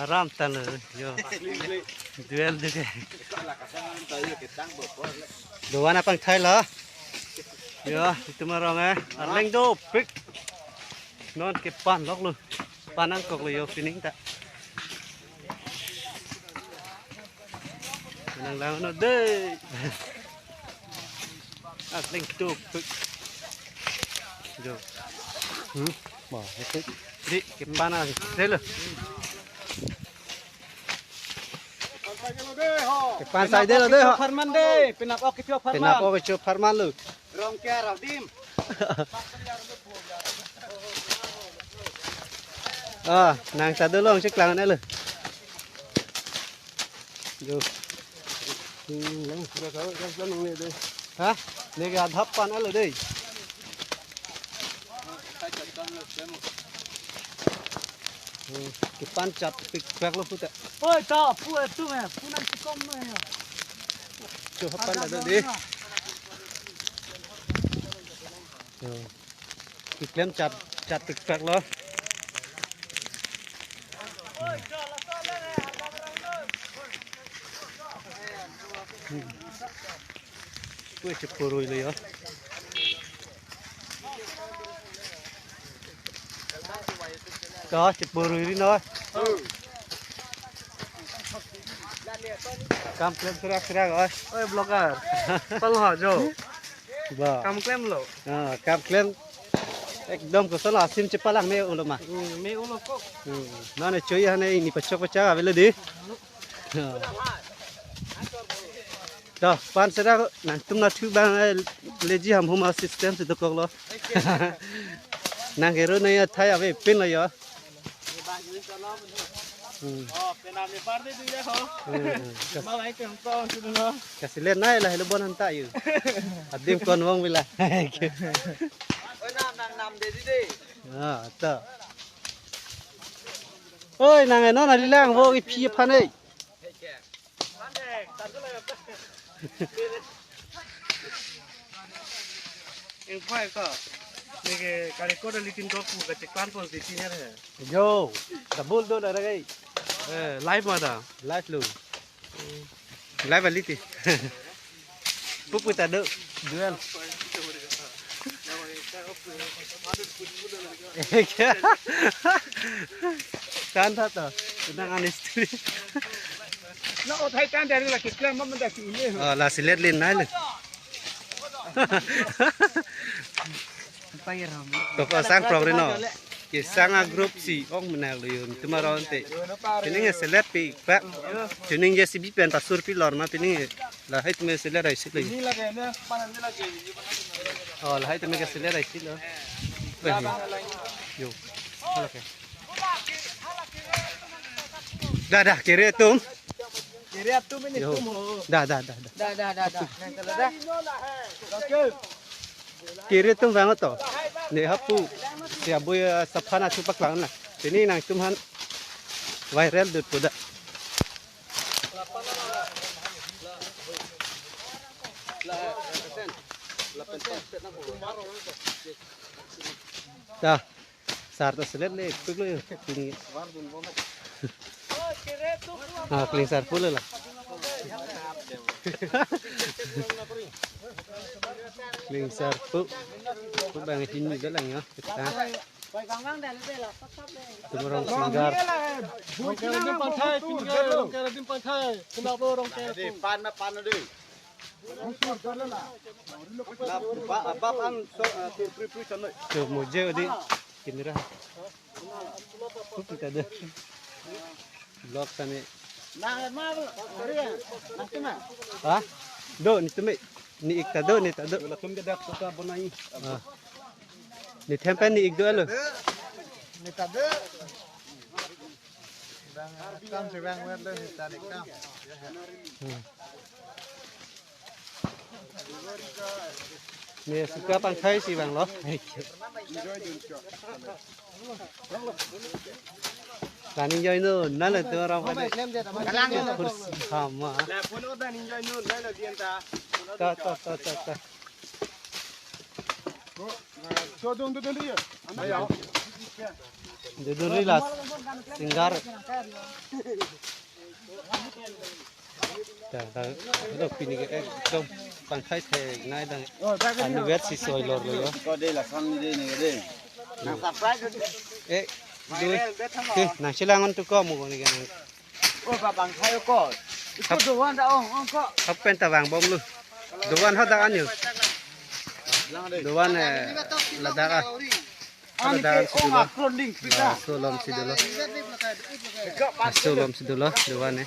Aram tanah yo. Duel deh. Dua apa yang Thai lah? Yo, itu mah orang Arleng do pick. Non ke pan lok lu. Panang kok lu yo fining tak. Nang lang no deh. Arleng do pick. Yo. Bỏ cái tích đi cái pan nào thế rồi cái pan sai thế rồi đấy họ Farman deh, penap oke cio cái farman. nào có cái chỗ farman luôn Rong kia rau dim. nàng ta đưa luôn chiếc làng này luôn vô hả này cái hấp pan này rồi đây cái pan chặt cái quẹt luôn phút ạ Oi, ta, pu tu meh, pu nan cikom meh. chỗ hấp pan là đi cái klem chặt chặt cái quẹt luôn ui chụp rồi rồi đó chụp rồi đi nói cam klem serak rồi Oi, blogger. Tol ho jo. vâng Kamu klaim lo. cam klem ekdom ko salah sim cepalang me ulo mah Me ulo kok. nó này chơi hane ini pecah à về đi đó pan serak nang tum na thu bang leji ham home assistant itu kok lo nang hero này thay à về pin rồi Oh, penam ni par deh tu ya ho. Mau ai ke hong tu lo. kasih lihat naik lah helbon hantar you adim kon wong bila Oi, nam deh di. ta ôi nàng này nó là đi lang vô cái phi phan ấy Yang phai ko. Ni ke kali ko dah litin ko ku ke ceklan pun di sini ada. yo double đôi là đây Live mana? live luôn live vào lít đi phúc người ta đỡ duel kan thật à đang ăn istri Nak otai kan dari lagi klan mana dah sini. là xì lết lên nãy luôn Payar ham. tục ở sang pro rồi nó cái sang group si ông mình nào liền tụi mà rồi thế cái này xì lết bị bạc cho nên giờ xì bị bèn tasur pi lor mà cái này là hết tụi mình xì lết này xí lên Ni lagi ni, panan ni lagi. là hết tụi mình cái xì lết này xí lên yo okay dah kira tum Kiri atu ni yo tu mo. dah Dah. Nang kalau dah. Okey. kiri tum banget to ne hapu sia boy sapana chupak lang na ini nang tum han viral dut puda dah sar to selet le peglo ini clean sar full lah clean sar pu bang ini juga lang ya kita tumurong singgar Rong kera dim pantai, pinggir rong kera dim pantai. Kenapa rong kera? Di pan ada. Apa pan so pri sana. Tuh mau jauh di kinira kita ada blok sana Nah, mal. Sorry ya. Nah, cuma. ah do ni tume ni ik tado ni tado Bila tum dia dah kota bonai. ni tempen ni ik do lo Ni tak ada. Kam sebang wer le ni tak kam. ni suka pang thai si bang lo là ninja nó là tôi ra phải kursi sama Nah, pun ada ninja nun, dah dia ta. ta So don dia. Ayo. Duduk rilas tinggal. Dah dah pini ke kom pantai the ngai dah. Anu wet si soy lor lo. Có đây là con đây này đây. Nang surprise. Ke nang silangan tu ko mo ni kan. Ô bà bằng thay có. Có đồ ăn đã ông có. Hấp pen tawang bom lu. Doan hot dak anyu. Doan ladak ah. Anh cái ông à clothing pita. Solom si dulu. Solom si dulu doan